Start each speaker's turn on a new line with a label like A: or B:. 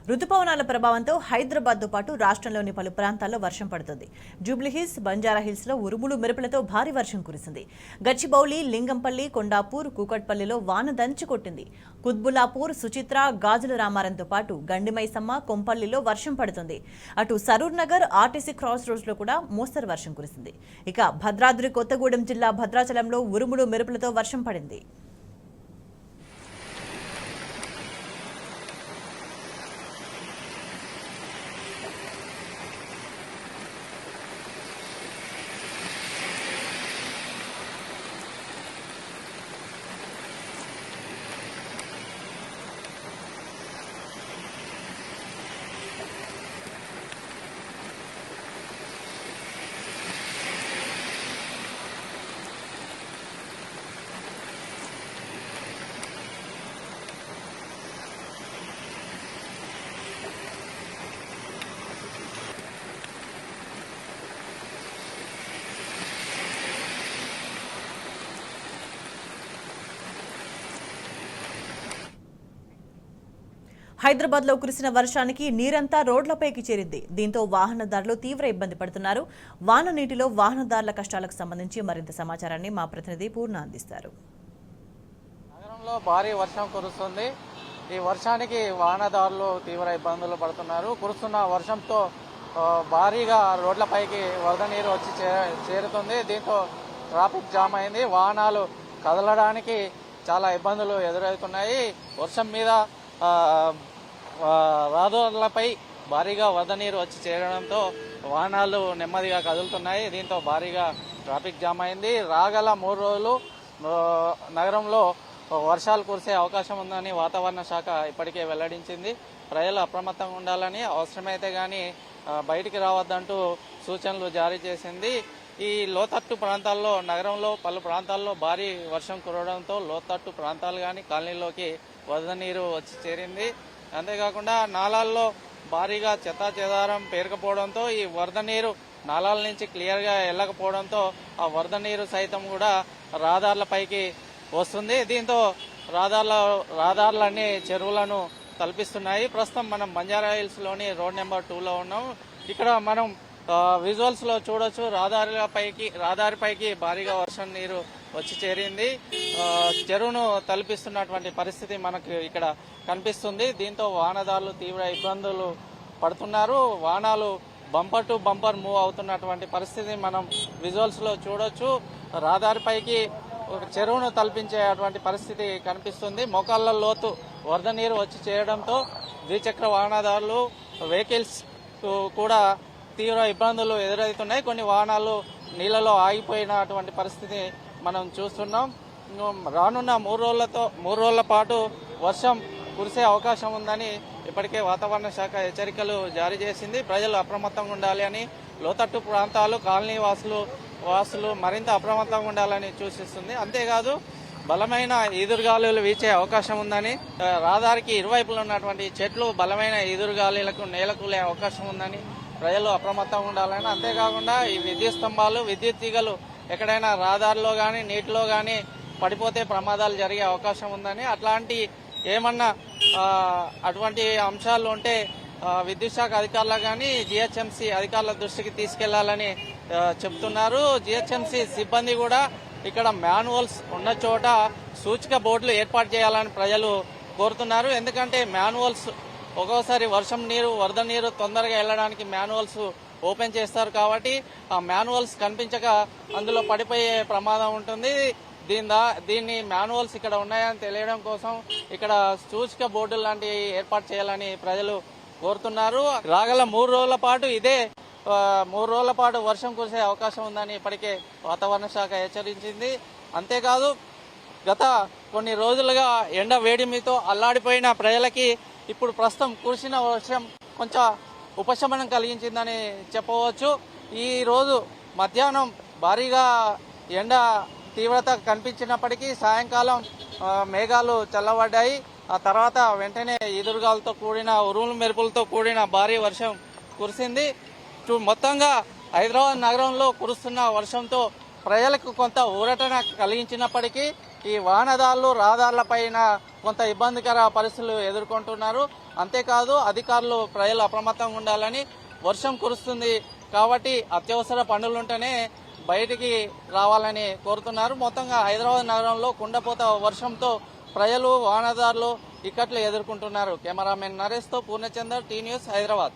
A: రుతుపవనాల ప్రభావంతో హైదరాబాద్తో పాటు రాష్ట్రంలోని పలు ప్రాంతాల్లో వర్షం పడుతుంది. జూబ్లీహిల్స్, బంజారాహిల్స్లో ఉరుములు మెరుపులతో భారీ వర్షం కురిసింది. గచ్చిబౌలి, లింగంపల్లి, కొండాపూర్, కూకట్పల్లిలో వాన దంచి కొట్టింది. కుత్బుల్లాపూర్, సుచిత్ర, గాజుల రామారంతో పాటు గండిమైసమ్మ, కొంపల్లిలో వర్షం పడుతుంది. అటు సరూర్ నగర్, ఆర్టీసీ క్రాస్ రోడ్స్లో కూడా మోస్తరు వర్షం కురిసింది. ఇక భద్రాద్రి కొత్తగూడెం జిల్లా భద్రాచలంలో ఉరుములు మెరుపులతో వర్షం పడింది. హైదరాబాద్లో కురిసిన వర్షానికి నీరంతా రోడ్లపైకి చేరింది. దీంతో వాహనదారులు తీవ్ర ఇబ్బంది పడుతున్నారు. వాన నీటిలో వాహనదారుల కష్టాలకు సంబంధించి మరింత సమాచారాన్ని మా ప్రతినిధి పూర్ణ అందిస్తారు.
B: నగరంలో భారీ వర్షం కురుస్తుంది. ఈ వర్షానికి వాహనదారులు తీవ్ర ఇబ్బందులు పడుతున్నారు. కురుస్తున్న వర్షంతో భారీగా రోడ్లపైకి వరద నీరు వచ్చి చేరుతుంది. దీంతో ట్రాఫిక్ జామ్ అయింది. వాహనాలు కదలడానికి చాలా ఇబ్బందులు ఎదురవుతున్నాయి. వర్షం మీద రహదారులపై భారీగా వరద నీరు వచ్చి చేరడంతో వాహనాలు నెమ్మదిగా కదులుతున్నాయి. దీంతో భారీగా ట్రాఫిక్ జామ్ అయింది. రాగల 3 రోజులు నగరంలో వర్షాలు కురిసే అవకాశం ఉందని వాతావరణ శాఖ ఇప్పటికే వెల్లడించింది. ప్రజలు అప్రమత్తంగా ఉండాలని, అవసరమైతే కానీ బయటికి రావద్దంటూ సూచనలు జారీ చేసింది. ఈ లోతట్టు ప్రాంతాల్లో, నగరంలో పలు ప్రాంతాల్లో భారీ వర్షం కురవడంతో లోతట్టు ప్రాంతాలు కానీ కాలనీలోకి వరద నీరు వచ్చి చేరింది. అంతేకాకుండా నాలాల్లో భారీగా చెత్తాచెదారం పేరుకపోవడంతో ఈ వరద నీరు నాలాల నుంచి క్లియర్గా వెళ్ళకపోవడంతో ఆ వరద నీరు సైతం కూడా రహదారులపైకి వస్తుంది. దీంతో రహదారులన్నీ చెరువులను తలపిస్తున్నాయి. ప్రస్తుతం మనం బంజారాహిల్స్లోని రోడ్ నెంబర్ 2లో ఉన్నాం. ఇక్కడ మనం విజువల్స్ లో చూడొచ్చు, రహదారిపైకి భారీగా వర్షం నీరు వచ్చి చేరింది. చెరువును తలపిస్తున్నటువంటి పరిస్థితి మనకు ఇక్కడ కనిపిస్తుంది. దీంతో వాహనదారులు తీవ్ర ఇబ్బందులు పడుతున్నారు. వాహనాలు బంపర్ టు బంపర్ మూవ్ అవుతున్నటువంటి పరిస్థితి మనం విజువల్స్ లో చూడొచ్చు. రహదారిపైకి చెరువును తలపించేటువంటి పరిస్థితి కనిపిస్తుంది. మోకాళ్ల లోతు వరద నీరు వచ్చి చేరడంతో ద్విచక్ర వాహనదారులు, వెహికల్స్ కూడా తీవ్ర ఇబ్బందులు ఎదురవుతున్నాయి. కొన్ని వాహనాలు నీళ్లలో ఆగిపోయినటువంటి పరిస్థితి మనం చూస్తున్నాం. రానున్న 3 రోజుల పాటు వర్షం కురిసే అవకాశం ఉందని ఇప్పటికే వాతావరణ శాఖ హెచ్చరికలు జారీ చేసింది. ప్రజలు అప్రమత్తంగా ఉండాలి అని, లోతట్టు ప్రాంతాలు, కాలనీ వాసులు మరింత అప్రమత్తంగా ఉండాలని సూచిస్తుంది. అంతేకాదు బలమైన ఈదురుగాలులు వీచే అవకాశం ఉందని, రహదారికి ఇరువైపులు ఉన్నటువంటి చెట్లు బలమైన ఈదురుగాలులకు నేలకూలే అవకాశం ఉందని ప్రజలు అప్రమత్తంగా ఉండాలని, అంతేకాకుండా ఈ విద్యుత్ స్తంభాలు, విద్యుత్ తీగలు ఎక్కడైనా రహదారిలో కానీ నీటిలో కానీ పడిపోతే ప్రమాదాలు జరిగే అవకాశం ఉందని, అట్లాంటి ఏమన్నా అటువంటి అంశాలు ఉంటే విద్యుత్ శాఖ అధికారులు కానీ జిహెచ్ఎంసీ అధికారుల దృష్టికి తీసుకెళ్లాలని చెబుతున్నారు. జిహెచ్ఎంసీ సిబ్బంది కూడా ఇక్కడ మాన్యువల్స్ ఉన్న చోట సూచిక బోర్డులు ఏర్పాటు చేయాలని ప్రజలు కోరుతున్నారు. ఎందుకంటే మాన్యువల్స్ ఒక్కోసారి వర్షం నీరు, వరద నీరు తొందరగా వెళ్లడానికి మాన్యువల్స్ ఓపెన్ చేస్తారు కాబట్టి ఆ మాన్యువల్స్ కనిపించక అందులో పడిపోయే ప్రమాదం ఉంటుంది. దీన్ని మాన్యువల్స్ ఇక్కడ ఉన్నాయని తెలియడం కోసం ఇక్కడ సూచిక బోర్డులు లాంటివి ఏర్పాటు చేయాలని ప్రజలు కోరుతున్నారు. రాగల 3 రోజుల పాటు 3 రోజుల పాటు వర్షం కురిసే అవకాశం ఉందని ఇప్పటికే వాతావరణ శాఖ హెచ్చరించింది. అంతేకాదు గత కొన్ని రోజులుగా ఎండ వేడిమితో అల్లాడిపోయిన ప్రజలకి ఇప్పుడు ప్రస్తుతం కురిసిన వర్షం కొంచెం ఉపశమనం కలిగించిందని చెప్పవచ్చు. ఈ రోజు మధ్యాహ్నం భారీగా ఎండ తీవ్రత కనిపించినప్పటికీ సాయంకాలం మేఘాలు చల్లబడ్డాయి. ఆ తర్వాత వెంటనే ఈదురుగాలతో కూడిన, ఉరుములు మెరుపులతో కూడిన భారీ వర్షం కురిసింది. మొత్తంగా హైదరాబాద్ నగరంలో కురుస్తున్న వర్షంతో ప్రజలకు కొంత ఊరటన కలిగించినప్పటికీ ఈ వాహనదారులు రహదారులపైన కొంత ఇబ్బందికర పరిస్థితులు ఎదుర్కొంటున్నారు. అంతేకాదు అధికారులు ప్రజలు అప్రమత్తంగా ఉండాలని. వర్షం కురుస్తుంది కాబట్టి అత్యవసర పనులుంటేనే బయటికి రావాలని కోరుతున్నారు. మొత్తంగా హైదరాబాద్ నగరంలో కుండపోత వర్షంతో ప్రజలు వాహనదారులు ఇక్కట్లు ఎదుర్కొంటున్నారు. కెమెరామెన్ నరేష్తో పూర్ణచందర్, టీ న్యూస్, హైదరాబాద్.